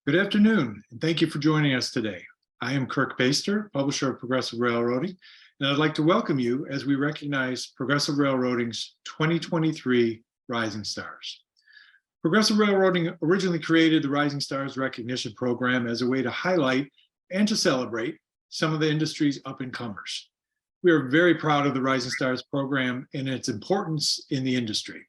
Good afternoon, and thank you for joining us today. I am Kirk Baster, publisher of Progressive Railroading, and I'd like to welcome you as we recognize Progressive Railroading's 2023 Rising Stars. Progressive Railroading originally created the Rising Stars Recognition Program as a way to highlight and to celebrate some of the industry's up-and-comers. We are very proud of the Rising Stars program and its importance in the industry.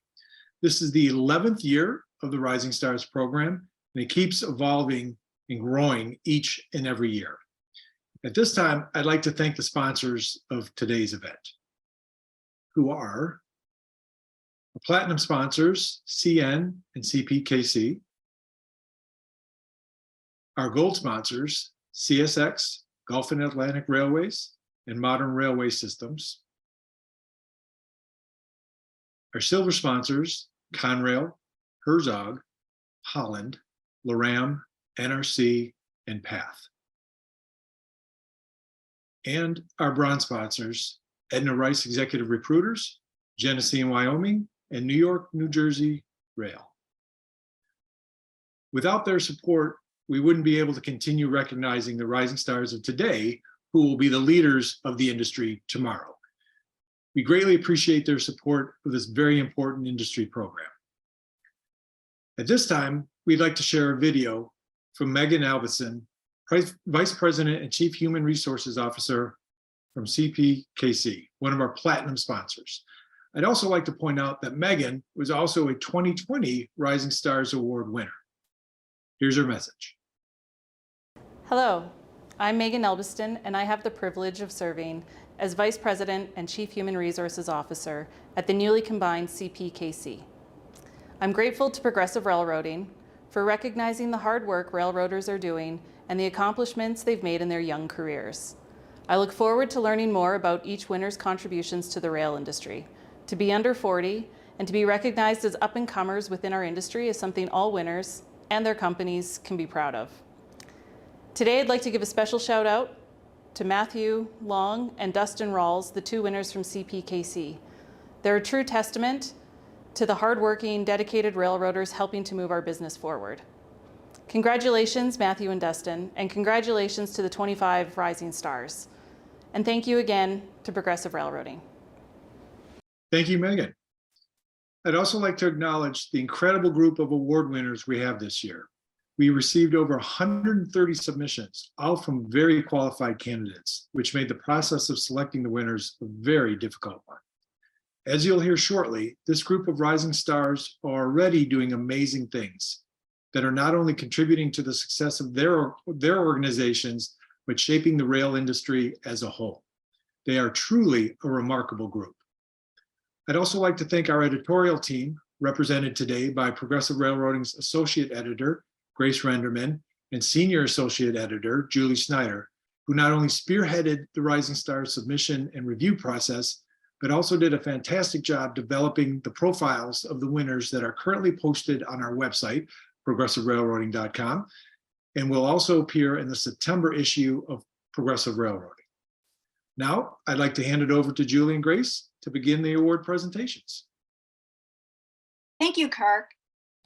This is the 11th year of the Rising Stars program, and it keeps evolving and growing each and every year. At this time, I'd like to thank the sponsors of today's event, who are our platinum sponsors, CN and CPKC, our gold sponsors, CSX, Gulf and Atlantic Railways, and Modern Railway Systems, our silver sponsors, Conrail, Herzog, Holland, Loram, NRC, and PATH. And our bronze sponsors, Edna Rice Executive Recruiters, Genesee and Wyoming, and New York, New Jersey Rail. Without their support, we wouldn't be able to continue recognizing the rising stars of today, who will be the leaders of the industry tomorrow. We greatly appreciate their support of this very important industry program. At this time, we'd like to share a video from Megan Alvison, Vice President and Chief Human Resources Officer from CPKC, one of our platinum sponsors. I'd also like to point out that Megan was also a 2020 Rising Stars Award winner. Here's her message. Hello, I'm Megan Elbiston, and I have the privilege of serving as Vice President and Chief Human Resources Officer at the newly combined CPKC. I'm grateful to Progressive Railroading for recognizing the hard work railroaders are doing and the accomplishments they've made in their young careers. I look forward to learning more about each winner's contributions to the rail industry. To be under 40 and to be recognized as up-and-comers within our industry is something all winners and their companies can be proud of. Today, I'd like to give a special shout out to Matthew Long and Dustin Rawls, the two winners from CPKC. They're a true testament to the hardworking, dedicated railroaders helping to move our business forward. Congratulations, Matthew and Dustin, and congratulations to the 25 Rising Stars. And thank you again to Progressive Railroading. Thank you, Megan. I'd also like to acknowledge the incredible group of award winners we have this year. We received over 130 submissions, all from very qualified candidates, which made the process of selecting the winners a very difficult one. As you'll hear shortly, this group of rising stars are already doing amazing things that are not only contributing to the success of their organizations, but shaping the rail industry as a whole. They are truly a remarkable group. I'd also like to thank our editorial team, represented today by Progressive Railroading's Associate Editor, Grace Renderman, and Senior Associate Editor, Julie Snyder, who not only spearheaded the Rising Stars submission and review process, but also did a fantastic job developing the profiles of the winners that are currently posted on our website, progressiverailroading.com, and will also appear in the September issue of Progressive Railroading. Now, I'd like to hand it over to Julie and Grace to begin the award presentations. Thank you, Kirk.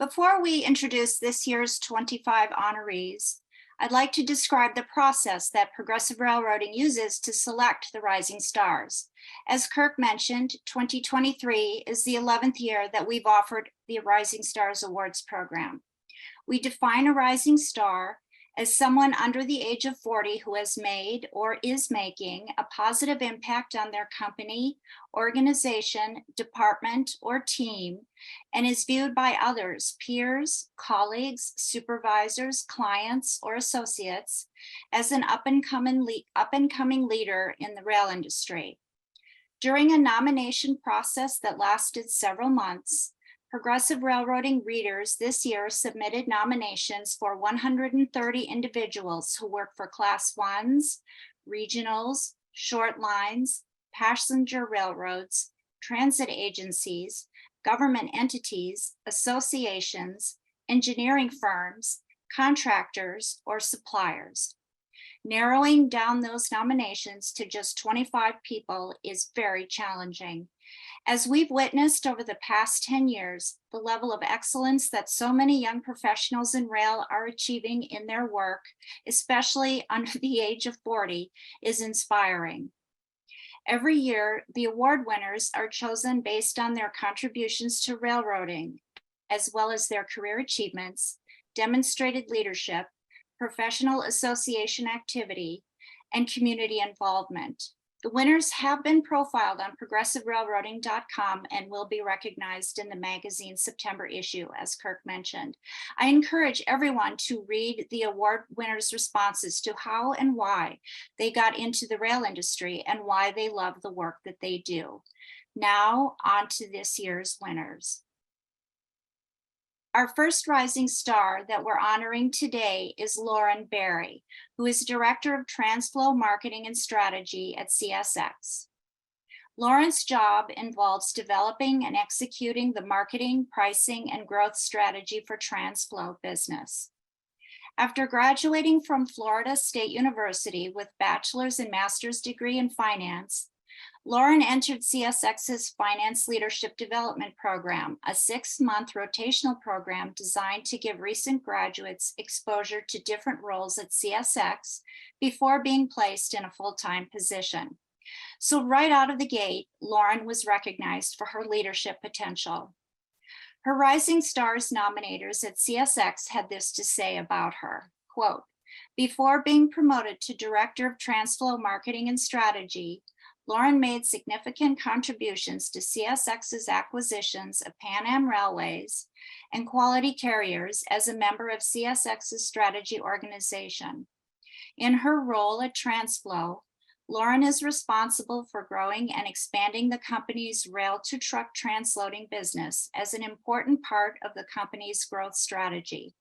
Before we introduce this year's 25 honorees, I'd like to describe the process that Progressive Railroading uses to select the Rising Stars. As Kirk mentioned, 2023 is the 11th year that we've offered the Rising Stars Awards program. We define a rising star as someone under the age of 40 who has made or is making a positive impact on their company, organization, department, or team, and is viewed by others, peers, colleagues, supervisors, clients, or associates as an up-and-coming leader in the rail industry. During a nomination process that lasted several months, Progressive Railroading readers this year submitted nominations for 130 individuals who work for Class 1s, regionals, short lines, passenger railroads, transit agencies, government entities, associations, engineering firms, contractors, or suppliers. Narrowing down those nominations to just 25 people is very challenging, As we've witnessed over the past 10 years, the level of excellence that so many young professionals in rail are achieving in their work, especially under the age of 40, is inspiring. Every year, the award winners are chosen based on their contributions to railroading, as well as their career achievements, demonstrated leadership, professional association activity, and community involvement. The winners have been profiled on progressiverailroading.com and will be recognized in the magazine's September issue, as Kirk mentioned. I encourage everyone to read the award winners' responses to how and why they got into the rail industry and why they love the work that they do. Now, on to this year's winners. Our first rising star that we're honoring today is Lauren Barry, who is Director of Transflow Marketing and Strategy at CSX. Lauren's job involves developing and executing the marketing, pricing, and growth strategy for Transflow business. After graduating from Florida State University with bachelor's and master's degree in finance, Lauren entered CSX's Finance Leadership Development Program, a 6-month rotational program designed to give recent graduates exposure to different roles at CSX before being placed in a full-time position. So right out of the gate, Lauren was recognized for her leadership potential. Her Rising Stars nominators at CSX had this to say about her, quote, "Before being promoted to Director of Transflow Marketing and Strategy, Lauren made significant contributions to CSX's acquisitions of Pan Am Railways and Quality Carriers as a member of CSX's strategy organization. In her role at Transflow, Lauren is responsible for growing and expanding the company's rail-to-truck transloading business as an important part of the company's growth strategy.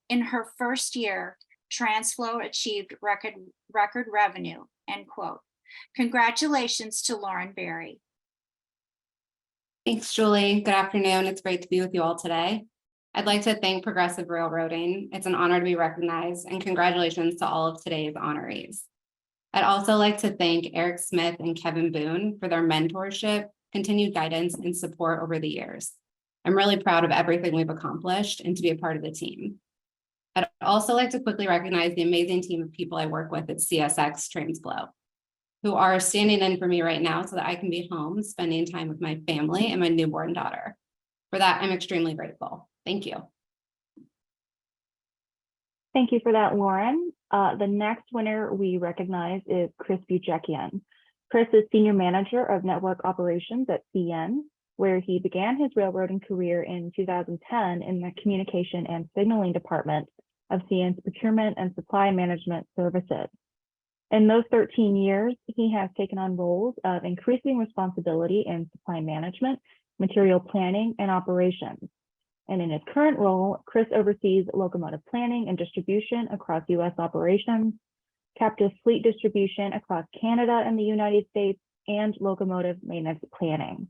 In her first year, Transflow achieved record revenue," end quote. Congratulations to Lauren Barry. Thanks, Julie. Good afternoon. It's great to be with you all today. I'd like to thank Progressive Railroading. It's an honor to be recognized, and congratulations to all of today's honorees. I'd also like to thank Eric Smith and Kevin Boone for their mentorship, continued guidance, and support over the years. I'm really proud of everything we've accomplished and to be a part of the team. I'd also like to quickly recognize the amazing team of people I work with at CSX Transflow, who are standing in for me right now so that I can be home spending time with my family and my newborn daughter. For that, I'm extremely grateful. Thank you. Thank you for that, Lauren. The next winner we recognize is Chris Bujekian. Chris is Senior Manager of Network Operations at CN, where he began his railroading career in 2010 in the Communication and Signaling Department of CN's Procurement and Supply Management Services. In those 13 years, he has taken on roles of increasing responsibility in supply management, material planning, and operations. And in his current role, Chris oversees locomotive planning and distribution across U.S. operations, captive fleet distribution across Canada and the United States, and locomotive maintenance planning.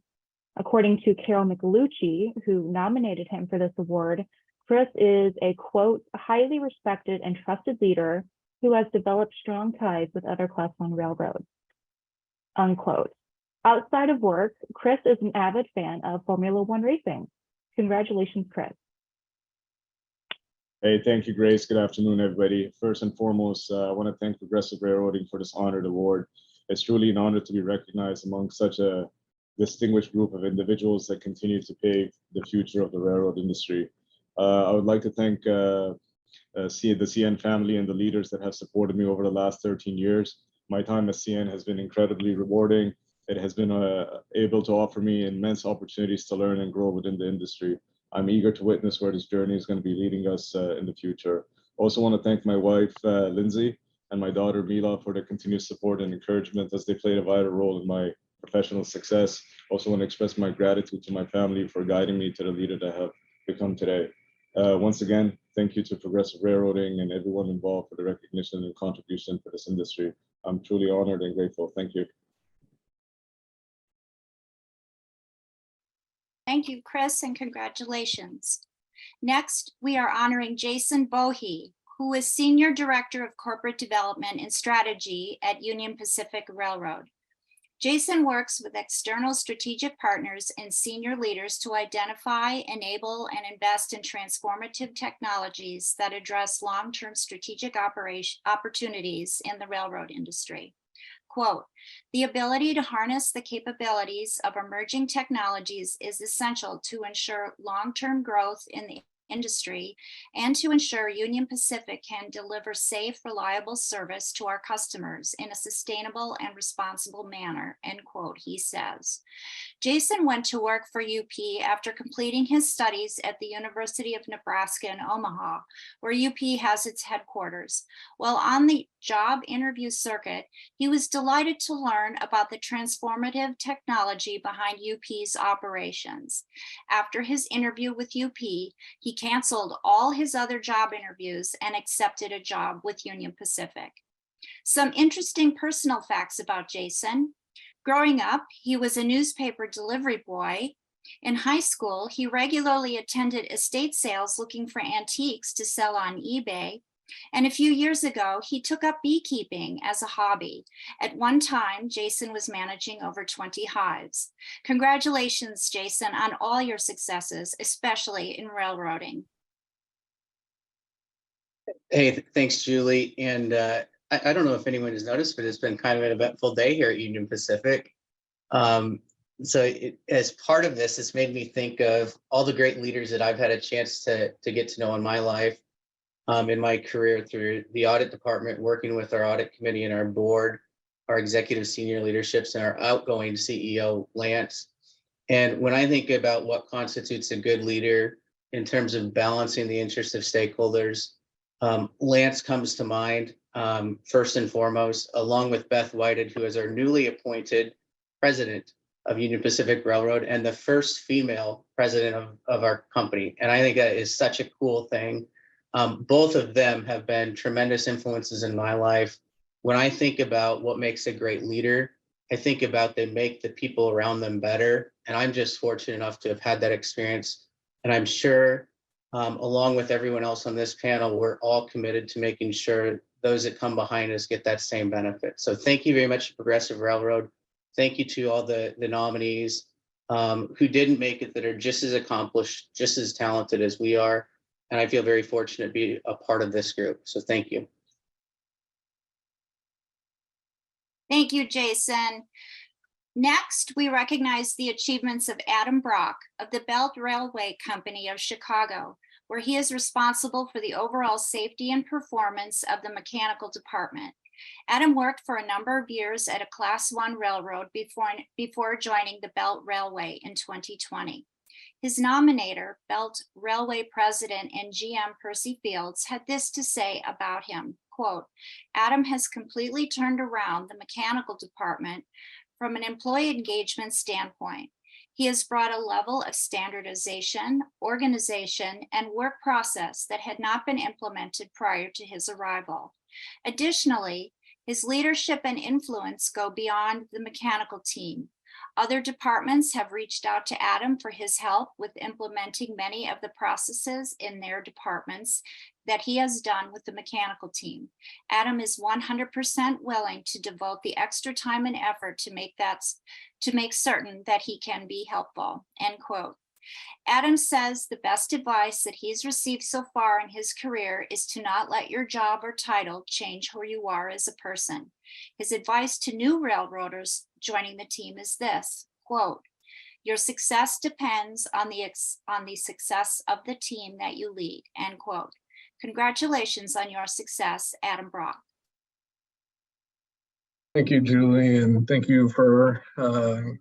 According to Carol Michelucci, who nominated him for this award, Chris is a, quote, "highly respected and trusted leader who has developed strong ties with other Class I railroads," unquote. Outside of work, Chris is an avid fan of Formula One racing. Congratulations, Chris. Hey, thank you, Grace. Good afternoon, everybody. First and foremost, I want to thank Progressive Railroading for this honored award. It's truly an honor to be recognized among such a distinguished group of individuals that continue to pave the future of the railroad industry. I would like to thank the CN family and the leaders that have supported me over the last 13 years. My time at CN has been incredibly rewarding. It has been able to offer me immense opportunities to learn and grow within the industry. I'm eager to witness where this journey is going to be leading us in the future. Also want to thank my wife, Lindsay, and my daughter, Mila, for their continued support and encouragement as they played a vital role in my professional success. Also want to express my gratitude to my family for guiding me to the leader that I have become today. Once again, thank you to Progressive Railroading and everyone involved for the recognition and contribution for this industry. I'm truly honored and grateful. Thank you. Thank you, Chris, and congratulations. Next, we are honoring Jason Bohe, who is Senior Director of Corporate Development and Strategy at Union Pacific Railroad. Jason works with external strategic partners and senior leaders to identify, enable, and invest in transformative technologies that address long-term strategic opportunities in the railroad industry. Quote, "The ability to harness the capabilities of emerging technologies is essential to ensure long-term growth in the industry and to ensure Union Pacific can deliver safe, reliable service to our customers in a sustainable and responsible manner," end quote, he says. Jason went to work for UP after completing his studies at the University of Nebraska in Omaha, where UP has its headquarters. While on the job interview circuit, he was delighted to learn about the transformative technology behind UP's operations. After his interview with UP, he canceled all his other job interviews and accepted a job with Union Pacific. Some interesting personal facts about Jason. Growing up, he was a newspaper delivery boy. In high school, he regularly attended estate sales looking for antiques to sell on eBay. And a few years ago, he took up beekeeping as a hobby. At one time, Jason was managing over 20 hives. Congratulations, Jason, on all your successes, especially in railroading. Hey, thanks, Julie. And I don't know if anyone has noticed, but it's been kind of an eventful day here at Union Pacific. As part of this, it's made me think of all the great leaders that I've had a chance to get to know in my life, in my career through the audit department, working with our audit committee and our board, our executive senior leaderships, and our outgoing CEO, Lance. And when I think about what constitutes a good leader in terms of balancing the interests of stakeholders, Lance comes to mind first and foremost, along with Beth Whited, who is our newly appointed president of Union Pacific Railroad and the first female president of our company. And I think that is such a cool thing. Both of them have been tremendous influences in my life. When I think about what makes a great leader, I think about they make the people around them better. And I'm just fortunate enough to have had that experience. And I'm sure, along with everyone else on this panel, we're all committed to making sure those that come behind us get that same benefit. So thank you very much, Progressive Railroad. Thank you to all the nominees who didn't make it, that are just as accomplished, just as talented as we are. And I feel very fortunate to be a part of this group. So thank you. Thank you, Jason. Next, we recognize the achievements of Adam Brock of the Belt Railway Company of Chicago, where he is responsible for the overall safety and performance of the mechanical department. Adam worked for a number of years at a Class I railroad before joining the Belt Railway in 2020. His nominator, Belt Railway President and GM Percy Fields, had this to say about him, quote, "Adam has completely turned around the mechanical department from an employee engagement standpoint. He has brought a level of standardization, organization, and work process that had not been implemented prior to his arrival. Additionally, his leadership and influence go beyond the mechanical team. Other departments have reached out to Adam for his help with implementing many of the processes in their departments that he has done with the mechanical team. Adam is 100% willing to devote the extra time and effort to make certain that he can be helpful," end quote. Adam says the best advice that he's received so far in his career is to not let your job or title change who you are as a person. His advice to new railroaders joining the team is this, quote, "Your success depends on the success of the team that you lead," end quote. Congratulations on your success, Adam Brock. Thank you, Julie, and thank you for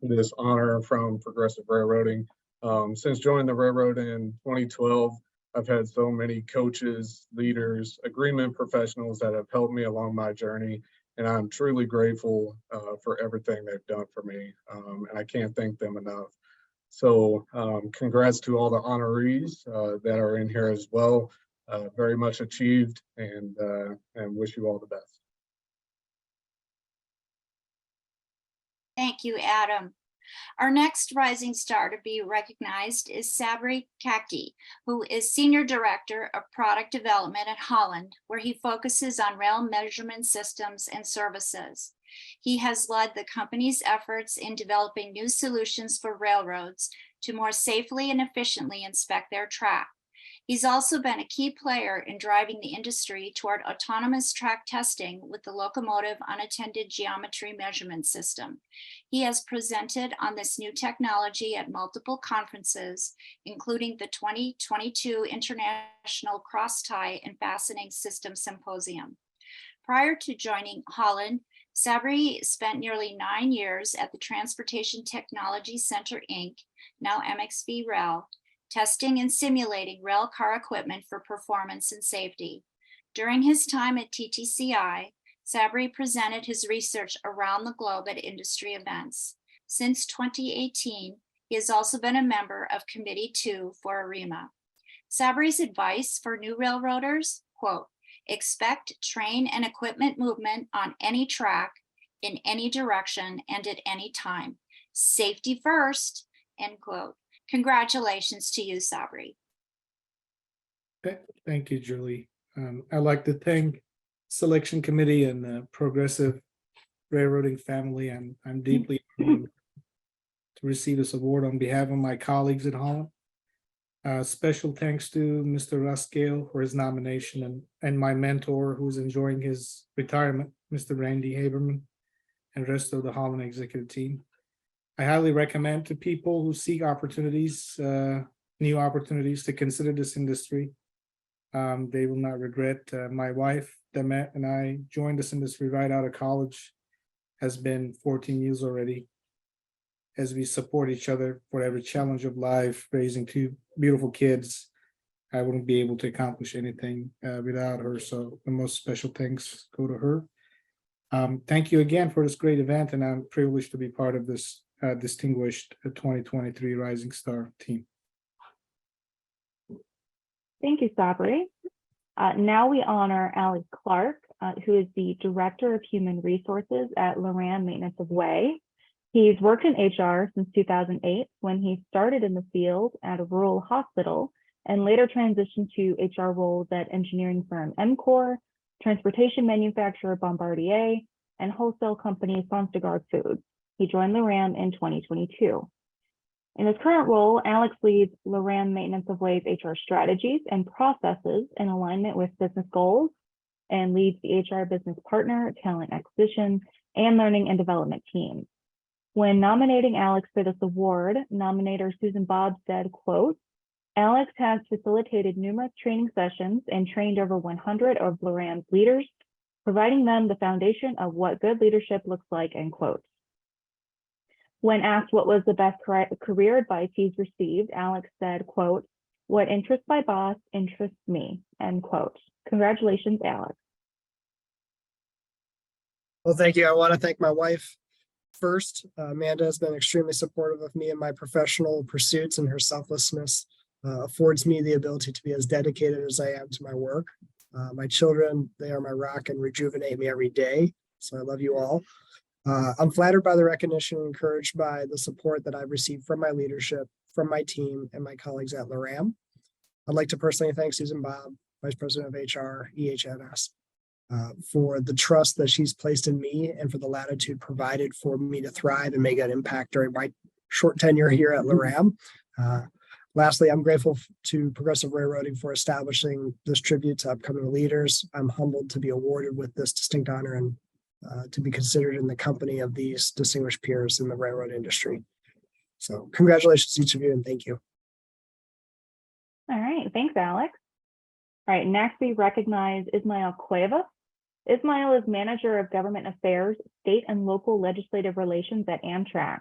this honor from Progressive Railroading. Since joining the railroad in 2012, I've had so many coaches, leaders, agreement professionals that have helped me along my journey, and I'm truly grateful for everything they've done for me, and I can't thank them enough. So congrats to all the honorees that are in here as well. Very much achieved, and wish you all the best. Thank you, Adam. Our next rising star to be recognized is Sabri Kaki, who is Senior Director of Product Development at Holland, where he focuses on rail measurement systems and services. He has led the company's efforts in developing new solutions for railroads to more safely and efficiently inspect their track. He's also been a key player in driving the industry toward autonomous track testing with the locomotive unattended geometry measurement system. He has presented on this new technology at multiple conferences, including the 2022 International Cross Tie and Fastening System Symposium. Prior to joining Holland, Sabri spent nearly 9 years at the Transportation Technology Center, Inc., now MXV Rail, testing and simulating rail car equipment for performance and safety. During his time at TTCI, Sabri presented his research around the globe at industry events. Since 2018, he has also been a member of Committee 2 for ARIMA. Sabri's advice for new railroaders, quote, expect train and equipment movement on any track, in any direction, and at any time. Safety first, end quote. Congratulations to you, Sabri. Thank you, Julie. I'd like to thank Selection Committee and the Progressive Railroading family. I'm deeply honored to receive this award on behalf of my colleagues at Holland. Special thanks to Mr. Russ Gale for his nomination and my mentor who's enjoying his retirement, Mr. Randy Haberman, and the rest of the Holland executive team. I highly recommend to people who seek opportunities, new opportunities, to consider this industry. They will not regret. My wife, Demet, and I joined this industry right out of college. Has been 14 years already. As we support each other for every challenge of life, raising 2 beautiful kids, I wouldn't be able to accomplish anything without her. So the most special thanks go to her. Thank you again for this great event, and I'm privileged to be part of this distinguished 2023 Rising Star team. Thank you, Sabri. Now we honor Alex Clark, who is the Director of Human Resources at Loran Maintenance of Way. He's worked in HR since 2008, when he started in the field at a rural hospital and later transitioned to HR roles at engineering firm EMCOR, transportation manufacturer Bombardier, and wholesale company Sonstagard Foods. He joined Loran in 2022. In his current role, Alex leads Loran Maintenance of Way's HR strategies and processes in alignment with business goals and leads the HR business partner, talent acquisition, and learning and development teams. When nominating Alex for this award, nominator Susan Bob said, quote, Alex has facilitated numerous training sessions and trained over 100 of Loran's leaders, providing them the foundation of what good leadership looks like, end quote. When asked what was the best career advice he's received, Alex said, quote, what interests my boss interests me, end quote. Congratulations, Alex. Well, thank you. I want to thank my wife first. Amanda has been extremely supportive of me in my professional pursuits, and her selflessness affords me the ability to be as dedicated as I am to my work. My children, they are my rock and rejuvenate me every day. So I love you all. I'm flattered by the recognition and encouraged by the support that I've received from my leadership, from my team, and my colleagues at Loran. I'd like to personally thank Susan Bob, Vice President of HR, EHNS, for the trust that she's placed in me and for the latitude provided for me to thrive and make an impact during my short tenure here at Loran. Lastly, I'm grateful to Progressive Railroading for establishing this tribute to upcoming leaders. I'm humbled to be awarded with this distinct honor and to be considered in the company of these distinguished peers in the railroad industry. So congratulations to each of you, and thank you. All right, thanks, Alex. All right, next we recognize Ismael Cuevas. Ismael is Manager of Government Affairs, State and Local Legislative Relations at Amtrak.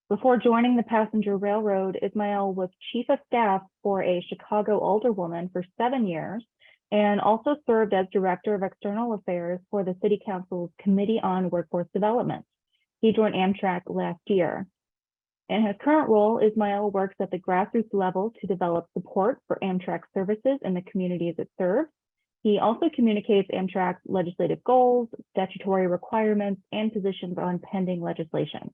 Before joining the passenger railroad, Ismael was Chief of Staff for a Chicago alderwoman for 7 years and also served as Director of External Affairs for the City Council's Committee on Workforce Development. He joined Amtrak last year. In his current role, Ismael works at the grassroots level to develop support for Amtrak services in the communities it serves. He also communicates Amtrak's legislative goals, statutory requirements, and positions on pending legislation.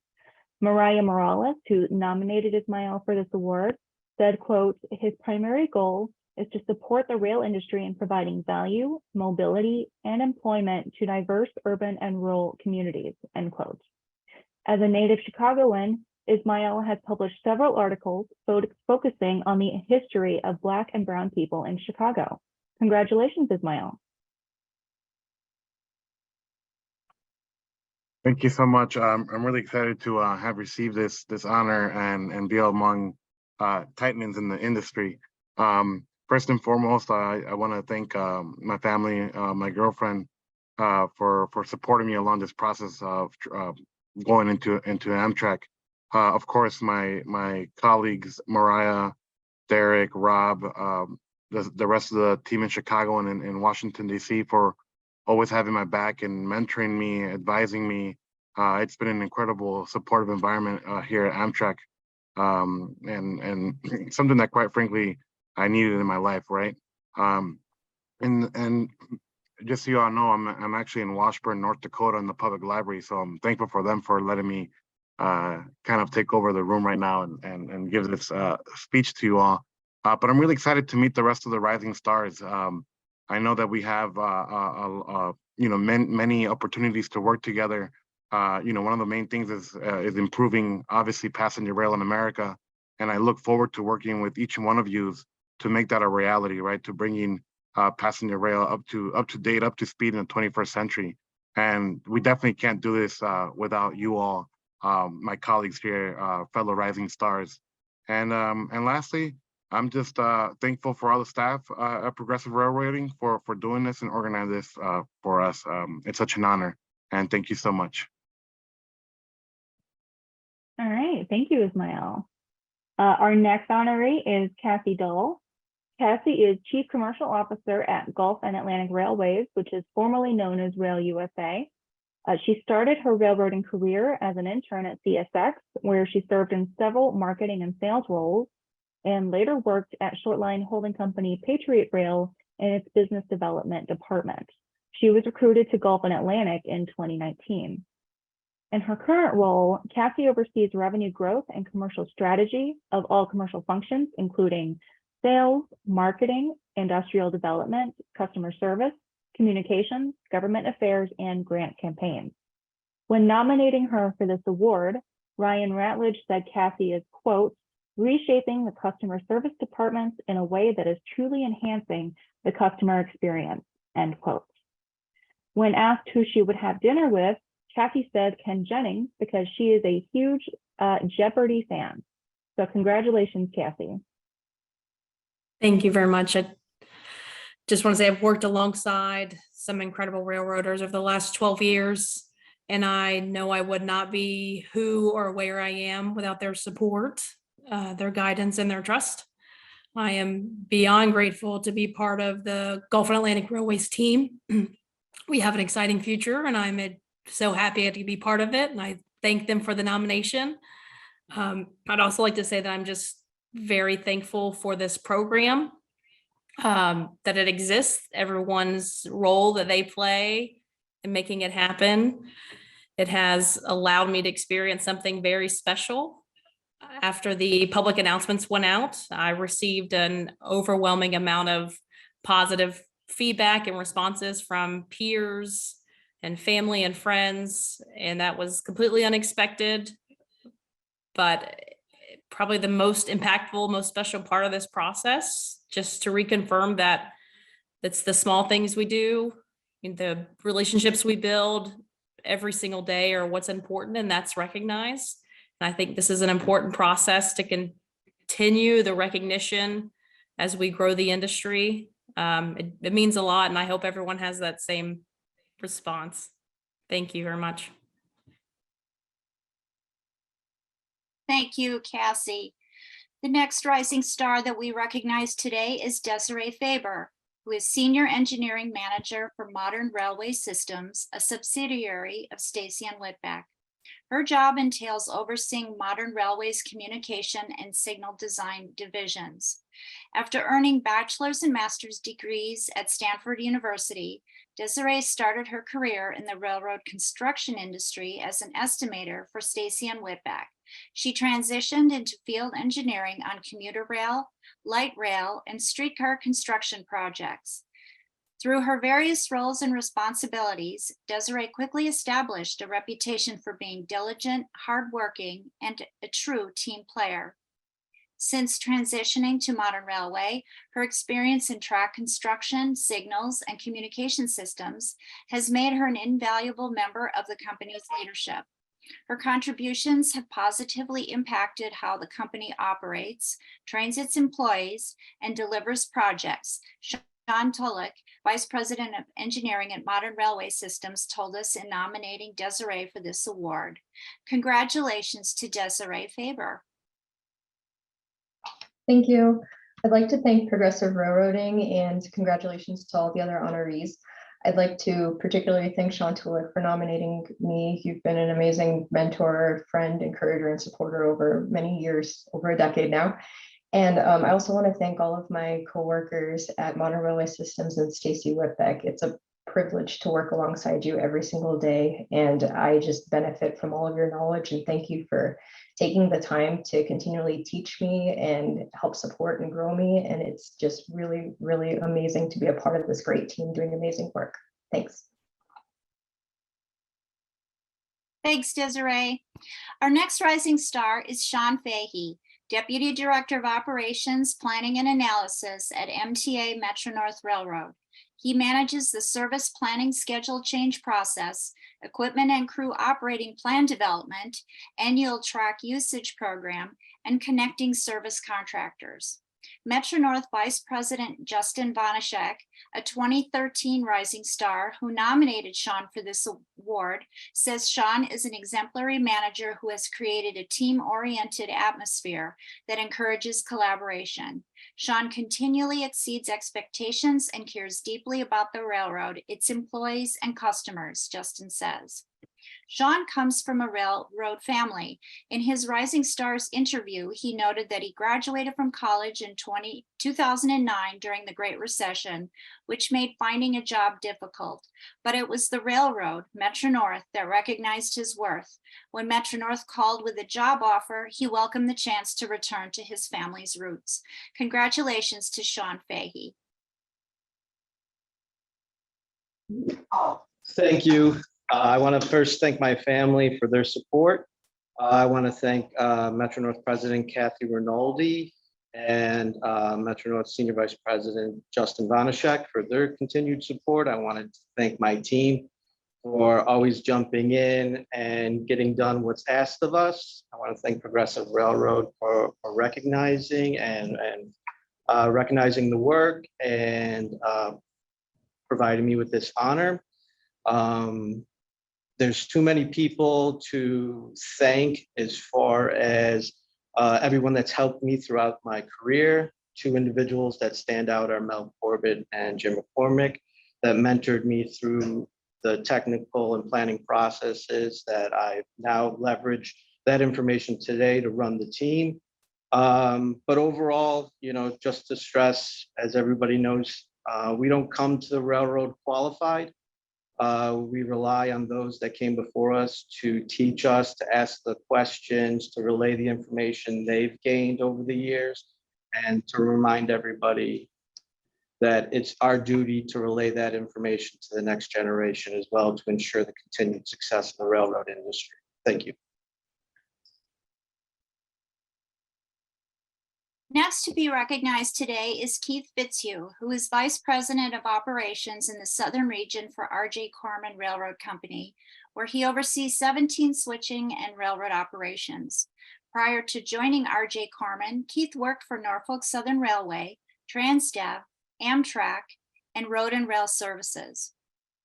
Mariah Morales, who nominated Ismael for this award, said, quote, his primary goal is to support the rail industry in providing value, mobility, and employment to diverse urban and rural communities, end quote. As a native Chicagoan, Ismail has published several articles focusing on the history of Black and Brown people in Chicago. Congratulations, Ismail. Thank you so much. I'm really excited to have received this honor and be among titans in the industry. First and foremost, I want to thank my family, my girlfriend, for supporting me along this process of going into Amtrak. Of course, my colleagues, Mariah, Derek, Rob, the rest of the team in Chicago and in Washington, D.C. for always having my back and mentoring me, advising me. It's been an incredible supportive environment here at Amtrak, and something that, quite frankly, I needed in my life, right? And just so you all know, I'm actually in Washburn, North Dakota, in the public library, so I'm thankful for them for letting me kind of take over the room right now and give this speech to you all. But I'm really excited to meet the rest of the rising stars. I know that we have many opportunities to work together. One of the main things is improving, obviously, passenger rail in America, and I look forward to working with each one of you to make that a reality, right? To bringing passenger rail up to date, up to speed in the 21st century. And we definitely can't do this without you all, my colleagues here, fellow rising stars. And lastly, I'm just thankful for all the staff at Progressive Railroading for doing this and organizing this for us. It's such an honor, and thank you so much. All right, thank you, Ismail. Our next honoree is Cassie Dull. Cassie is Chief Commercial Officer at Gulf and Atlantic Railways, which is formerly known as Rail USA. She started her railroading career as an intern at CSX, where she served in several marketing and sales roles, and later worked at Shortline Holding Company Patriot Rail in its business development department. She was recruited to Gulf and Atlantic in 2019. In her current role, Cassie oversees revenue growth and commercial strategy of all commercial functions, including sales, marketing, industrial development, customer service, communications, government affairs, and grant campaigns. When nominating her for this award, Ryan Ratledge said Cassie is, quote, reshaping the customer service departments in a way that is truly enhancing the customer experience, end quote. When asked who she would have dinner with, Cassie said Ken Jennings because she is a huge Jeopardy fan. So congratulations, Cassie. Thank you very much. I just want to say I've worked alongside some incredible railroaders over the last 12 years, and I know I would not be who or where I am without their support, their guidance, and their trust. I am beyond grateful to be part of the Gulf and Atlantic Railways team. We have an exciting future, and I'm so happy to be part of it, and I thank them for the nomination. I'd also like to say that I'm just very thankful for this program, that it exists, everyone's role that they play in making it happen. It has allowed me to experience something very special. After the public announcements went out, I received an overwhelming amount of positive feedback and responses from peers and family and friends, and that was completely unexpected. But probably the most impactful, most special part of this process, just to reconfirm that it's the small things we do, the relationships we build every single day are what's important, and that's recognized. And I think this is an important process to continue the recognition as we grow the industry. It means a lot, and I hope everyone has that same response. Thank you very much. Thank you, Cassie. The next rising star that we recognize today is Desiree Faber, who is Senior Engineering Manager for Modern Railway Systems, a subsidiary of Stacy & Whitbeck. Her job entails overseeing Modern Railway's communication and signal design divisions. After earning bachelor's and master's degrees at Stanford University, Desiree started her career in the railroad construction industry as an estimator for Stacy and Whitbeck. She transitioned into field engineering on commuter rail, light rail, and streetcar construction projects. Through her various roles and responsibilities, Desiree quickly established a reputation for being diligent, hardworking, and a true team player. Since transitioning to Modern Railway, her experience in track construction, signals, and communication systems has made her an invaluable member of the company's leadership. Her contributions have positively impacted how the company operates, trains its employees, and delivers projects. Sean Tulloch, Vice President of Engineering at Modern Railway Systems, told us in nominating Desiree for this award. Congratulations to Desiree Faber. Thank you. I'd like to thank Progressive Railroading and congratulations to all the other honorees. I'd like to particularly thank Sean Tulloch for nominating me. You've been an amazing mentor, friend, encourager, and supporter over many years, over a decade now. And I also want to thank all of my coworkers at Modern Railway Systems and Stacy Whitbeck. It's a privilege to work alongside you every single day, and I just benefit from all of your knowledge. And thank you for taking the time to continually teach me and help support and grow me. And it's just really, really amazing to be a part of this great team doing amazing work. Thanks. Thanks, Desiree. Our next rising star is Sean Fahey, Deputy Director of Operations, Planning and Analysis at MTA Metro-North Railroad. He manages the service planning schedule change process, equipment and crew operating plan development, annual track usage program, and connecting service contractors. Metro-North Vice President Justin Vanashek, a 2013 Rising Star who nominated Sean for this award, says Sean is an exemplary manager who has created a team-oriented atmosphere that encourages collaboration. Sean continually exceeds expectations and cares deeply about the railroad, its employees, and customers, Justin says. Sean comes from a railroad family. In his Rising Stars interview, he noted that he graduated from college in 2009 during the Great Recession, which made finding a job difficult. But it was the railroad, Metro-North, that recognized his worth. When Metro-North called with a job offer, he welcomed the chance to return to his family's roots. Congratulations to Sean Fahey. Thank you. I want to first thank my family for their support. I want to thank Metro-North President Kathy Rinaldi and Metro-North Senior Vice President Justin Vanashek for their continued support. I wanted to thank my team for always jumping in and getting done what's asked of us. I want to thank Progressive Railroad for recognizing and recognizing the work and providing me with this honor. There's too many people to thank as far as everyone that's helped me throughout my career. Two individuals that stand out are Mel Corbett and Jim McCormick that mentored me through the technical and planning processes that I've now leveraged that information today to run the team. But overall, you know, just to stress, as everybody knows, we don't come to the railroad qualified. We rely on those that came before us to teach us, to ask the questions, to relay the information they've gained over the years, and to remind everybody that it's our duty to relay that information to the next generation as well to ensure the continued success of the railroad industry. Thank you. Next to be recognized today is Keith Fitzhugh, who is Vice President of Operations in the Southern Region for R.J. Corman Railroad Company, where he oversees 17 switching and railroad operations. Prior to joining R.J. Corman, Keith worked for Norfolk Southern Railway, Transdev, Amtrak, and Road and Rail Services.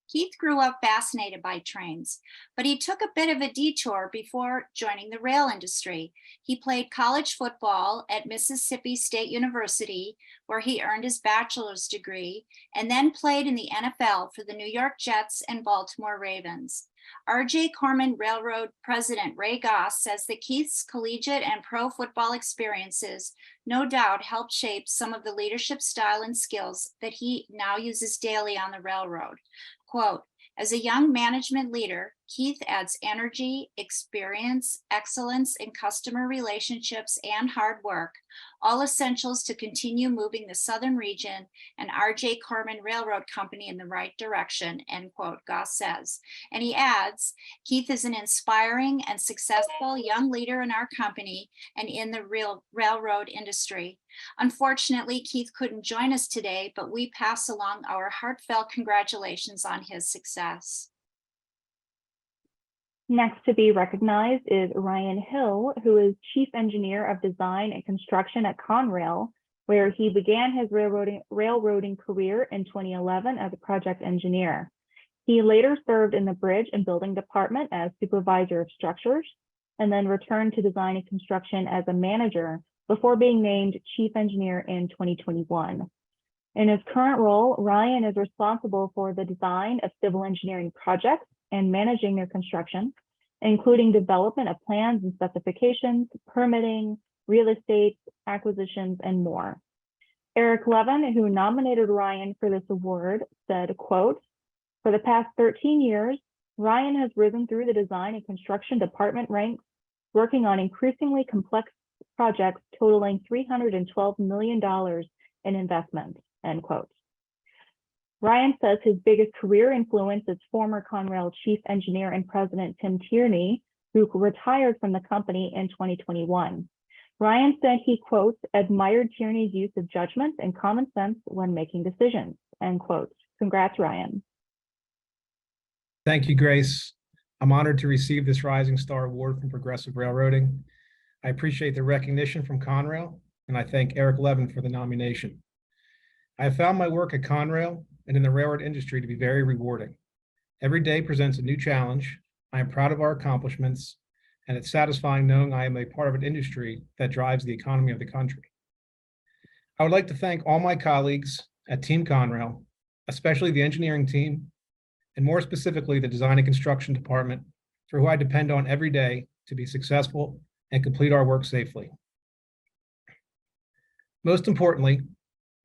Keith grew up fascinated by trains, but he took a bit of a detour before joining the rail industry. He played college football at Mississippi State University, where he earned his bachelor's degree, and then played in the NFL for the New York Jets and Baltimore Ravens. RJ Corman Railroad President Ray Goss says that Keith's collegiate and pro football experiences no doubt helped shape some of the leadership style and skills that he now uses daily on the railroad. Quote, as a young management leader, Keith adds energy, experience, excellence in customer relationships, and hard work, all essentials to continue moving the Southern region and RJ Corman Railroad Company in the right direction, end quote, Goss says. And he adds, Keith is an inspiring and successful young leader in our company and in the railroad industry. Unfortunately, Keith couldn't join us today, but we pass along our heartfelt congratulations on his success. Next to be recognized is Ryan Hill, who is Chief Engineer of Design and Construction at Conrail, where he began his railroading career in 2011 as a project engineer. He later served in the Bridge and Building Department as Supervisor of Structures, and then returned to Design and Construction as a manager before being named Chief Engineer in 2021. In his current role, Ryan is responsible for the design of civil engineering projects and managing their construction, including development of plans and specifications, permitting, real estate, acquisitions, and more. Eric Levin, who nominated Ryan for this award, said, quote, for the past 13 years, Ryan has risen through the design and construction department ranks, working on increasingly complex projects totaling $312 million in investment, end quote. Ryan says his biggest career influence is former Conrail Chief Engineer and President Tim Tierney, who retired from the company in 2021. Ryan said he, quote, admired Tierney's use of judgment and common sense when making decisions, end quote. Congrats, Ryan. Thank you, Grace. I'm honored to receive this Rising Star Award from Progressive Railroading. I appreciate the recognition from Conrail, and I thank Eric Levin for the nomination. I have found my work at Conrail and in the railroad industry to be very rewarding. Every day presents a new challenge. I am proud of our accomplishments, and it's satisfying knowing I am a part of an industry that drives the economy of the country. I would like to thank all my colleagues at Team Conrail, especially the engineering team, and more specifically, the design and construction department, for who I depend on every day to be successful and complete our work safely. Most importantly,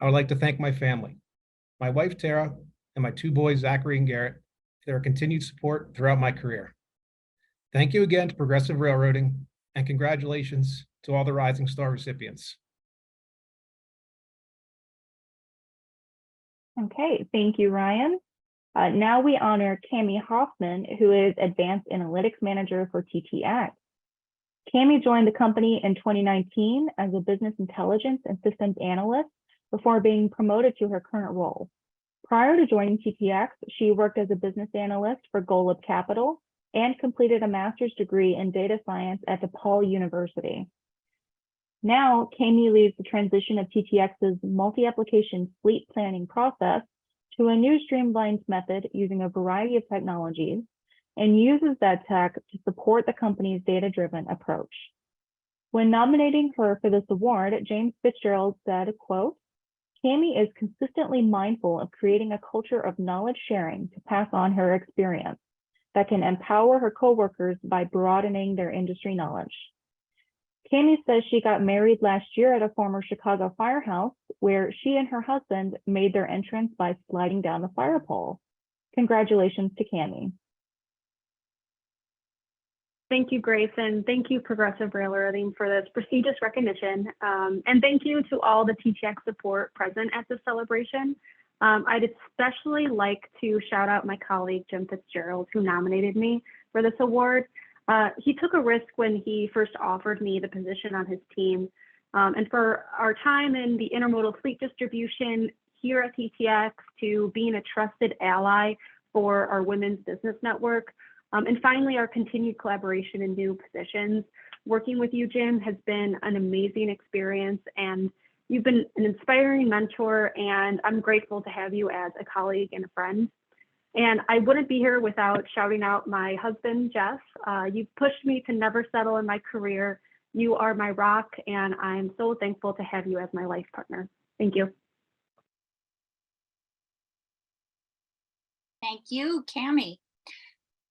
I would like to thank my family, my wife, Tara, and my two boys, Zachary and Garrett, for their continued support throughout my career. Thank you again to Progressive Railroading, and congratulations to all the Rising Star recipients. Okay, thank you, Ryan. Now we honor Cami Hoffman, who is Advanced Analytics Manager for TTX. Cami joined the company in 2019 as a business intelligence and systems analyst before being promoted to her current role. Prior to joining TTX, she worked as a business analyst for Golub Capital and completed a master's degree in data science at DePaul University. Now, Cami leads the transition of TTX's multi-application fleet planning process to a new streamlined method using a variety of technologies, and uses that tech to support the company's data-driven approach. When nominating her for this award, James Fitzgerald said, quote, Cami is consistently mindful of creating a culture of knowledge sharing to pass on her experience that can empower her coworkers by broadening their industry knowledge. Cami says she got married last year at a former Chicago firehouse where she and her husband made their entrance by sliding down the fire pole. Congratulations to Cami. Thank you, Grace, and thank you, Progressive Railroading, for this prestigious recognition. And thank you to all the TTX support present at this celebration. I'd especially like to shout out my colleague, Jim Fitzgerald, who nominated me for this award. He took a risk when he first offered me the position on his team. And for our time in the intermodal fleet distribution here at TTX, to being a trusted ally for our women's business network, and finally, our continued collaboration in new positions. Working with you, Jim, has been an amazing experience, and you've been an inspiring mentor, and I'm grateful to have you as a colleague and a friend. And I wouldn't be here without shouting out my husband, Jeff. You've pushed me to never settle in my career. You are my rock, and I'm so thankful to have you as my life partner. Thank you. Thank you, Cami.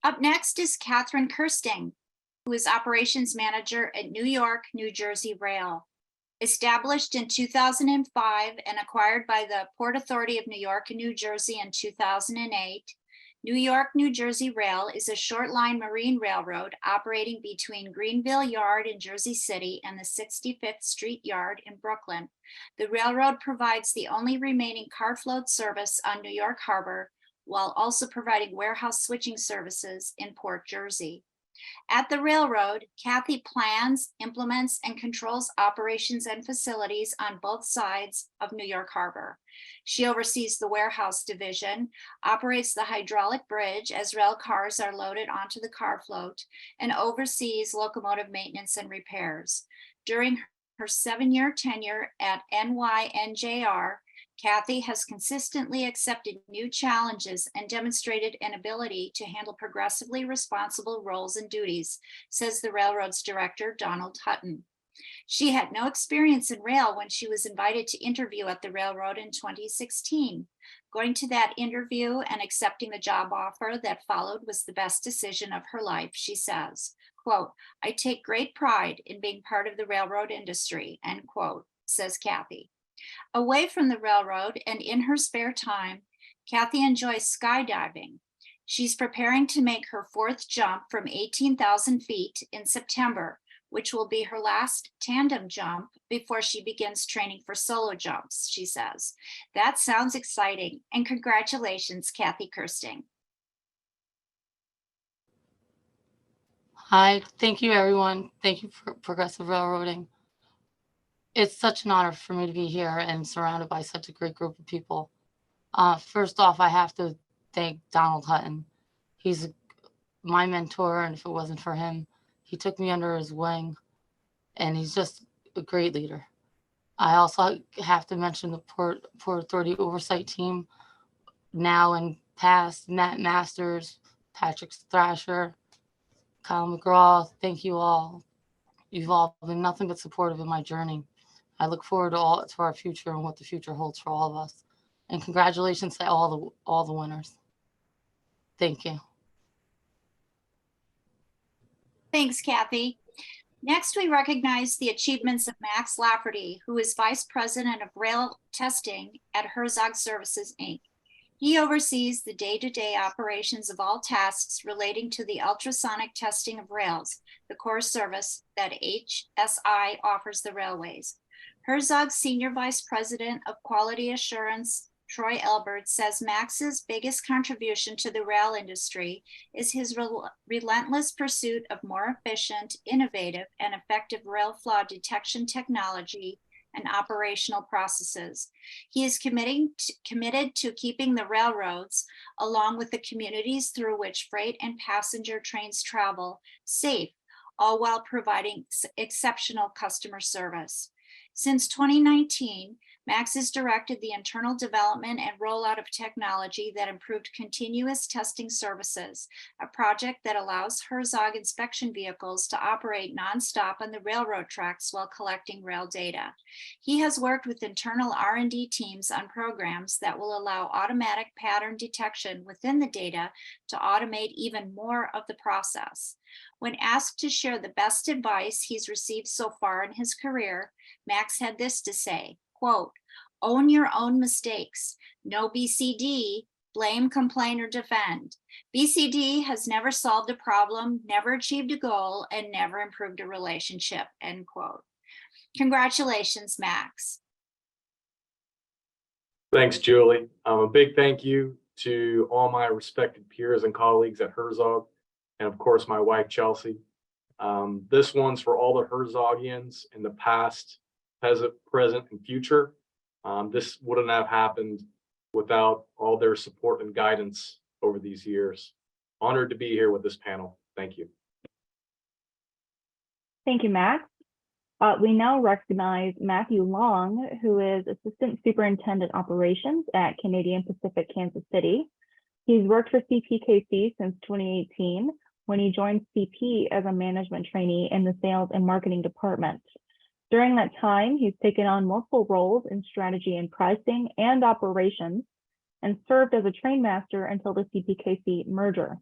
Up next is Catherine Kirsting, who is Operations Manager at New York, New Jersey Rail. Established in 2005 and acquired by the Port Authority of New York and New Jersey in 2008, New York, New Jersey Rail is a short-line marine railroad operating between Greenville Yard in Jersey City and the 65th Street Yard in Brooklyn. The railroad provides the only remaining car float service on New York Harbor, while also providing warehouse switching services in Port Jersey. At the railroad, Kathy plans, implements, and controls operations and facilities on both sides of New York Harbor. She oversees the warehouse division, operates the hydraulic bridge as rail cars are loaded onto the car float, and oversees locomotive maintenance and repairs. During her 7-year tenure at NYNJR, Kathy has consistently accepted new challenges and demonstrated an ability to handle progressively responsible roles and duties, says the railroad's director, Donald Hutton. She had no experience in rail when she was invited to interview at the railroad in 2016. Going to that interview and accepting the job offer that followed was the best decision of her life, she says. Quote, "I take great pride in being part of the railroad industry," end quote, says Kathy. Away from the railroad and in her spare time, Kathy enjoys skydiving. She's preparing to make her 4th jump from 18,000 feet in September, which will be her last tandem jump before she begins training for solo jumps, she says. That sounds exciting, and congratulations, Kathy Kirsting. Hi, thank you, everyone. Thank you for Progressive Railroading. It's such an honor for me to be here and surrounded by such a great group of people. First off, I have to thank Donald Hutton. He's my mentor, and if it wasn't for him, he took me under his wing, and he's just a great leader. I also have to mention the Port Authority Oversight Team, now and past, Matt Masters, Patrick Thrasher, Kyle McGraw. Thank you all. You've all been nothing but supportive in my journey. I look forward to our future and what the future holds for all of us. And congratulations to all the winners. Thank you. Thanks, Kathy. Next, we recognize the achievements of Max Lafferty, who is Vice President of Rail Testing at Herzog Services, Inc. He oversees the day-to-day operations of all tasks relating to the ultrasonic testing of rails, the core service that HSI offers the railways. Herzog's Senior Vice President of Quality Assurance, Troy Elbert, says Max's biggest contribution to the rail industry is his relentless pursuit of more efficient, innovative, and effective rail flaw detection technology and operational processes. He is committed to keeping the railroads, along with the communities through which freight and passenger trains travel, safe, all while providing exceptional customer service. Since 2019, Max has directed the internal development and rollout of technology that improved continuous testing services, a project that allows Herzog inspection vehicles to operate nonstop on the railroad tracks while collecting rail data. He has worked with internal R&D teams on programs that will allow automatic pattern detection within the data to automate even more of the process. When asked to share the best advice he's received so far in his career, Max had this to say, quote, "Own your own mistakes. No BCD, blame, complain, or defend. BCD has never solved a problem, never achieved a goal, and never improved a relationship," end quote. Congratulations, Max. Thanks, Julie. A big thank you to all my respected peers and colleagues at Herzog, and of course, my wife, Chelsea. This one's for all the Herzogians in the past, present, and future. This wouldn't have happened without all their support and guidance over these years. Honored to be here with this panel. Thank you. Thank you, Max. We now recognize Matthew Long, who is Assistant Superintendent Operations at Canadian Pacific Kansas City. He's worked for CPKC since 2018, when he joined CP as a management trainee in the sales and marketing department. During that time, he's taken on multiple roles in strategy and pricing and operations, and served as a train master until the CPKC merger.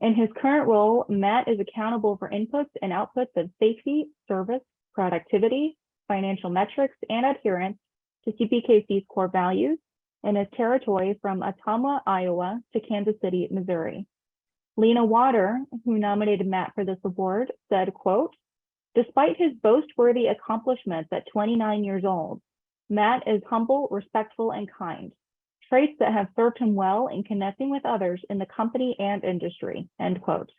In his current role, Matt is accountable for inputs and outputs of safety, service, productivity, financial metrics, and adherence to CPKC's core values in his territory from Ottumwa, Iowa to Kansas City, Missouri. Lena Water, who nominated Matt for this award, said, quote, "Despite his boast-worthy accomplishments at 29 years old, Matt is humble, respectful, and kind, traits that have served him well in connecting with others in the company and industry," end quote.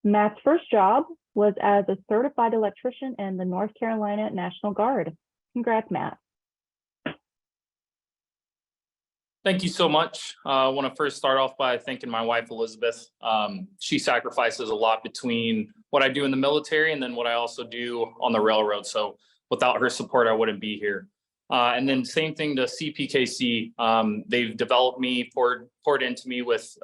Matt's first job was as a certified electrician in the North Carolina National Guard. Congrats, Matt. Thank you so much. I want to first start off by thanking my wife, Elizabeth. She sacrifices a lot between what I do in the military and then what I also do on the railroad. So without her support, I wouldn't be here. And then same thing to CPKC. They've developed me, poured into me with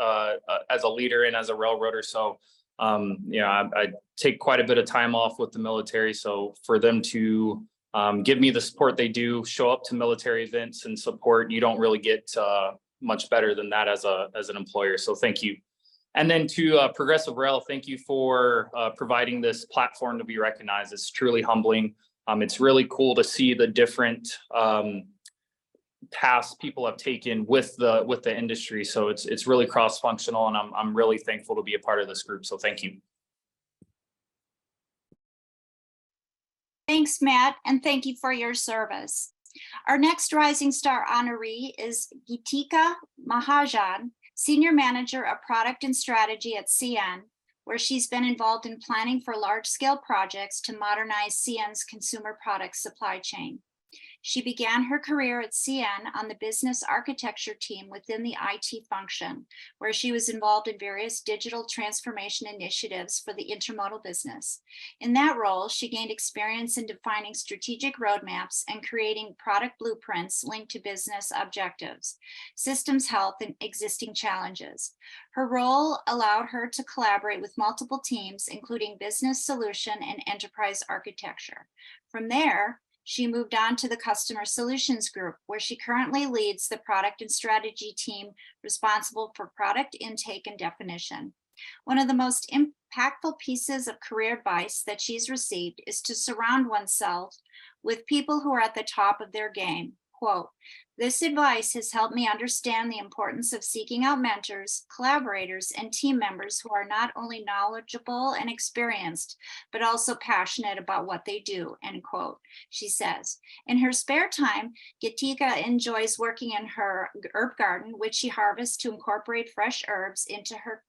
as a leader and as a railroader. So I take quite a bit of time off with the military. So for them to give me the support they do, show up to military events and support, you don't really get much better than that as an employer. So thank you. And then to Progressive Rail, thank you for providing this platform to be recognized. It's truly humbling. It's really cool to see the different paths people have taken with the industry. So it's really cross-functional, and I'm really thankful to be a part of this group. So thank you. Thanks, Matt, and thank you for your service. Our next Rising Star honoree is Geetika Mahajan, Senior Manager of Product and Strategy at CN, where she's been involved in planning for large-scale projects to modernize CN's consumer product supply chain. She began her career at CN on the business architecture team within the IT function, where she was involved in various digital transformation initiatives for the intermodal business. In that role, she gained experience in defining strategic roadmaps and creating product blueprints linked to business objectives, systems health, and existing challenges. Her role allowed her to collaborate with multiple teams, including business solution and enterprise architecture. From there, she moved on to the Customer Solutions Group, where she currently leads the product and strategy team responsible for product intake and definition. One of the most impactful pieces of career advice that she's received is to surround oneself with people who are at the top of their game. Quote, "This advice has helped me understand the importance of seeking out mentors, collaborators, and team members who are not only knowledgeable and experienced, but also passionate about what they do," end quote, she says. In her spare time, Geetika enjoys working in her herb garden, which she harvests to incorporate fresh herbs into her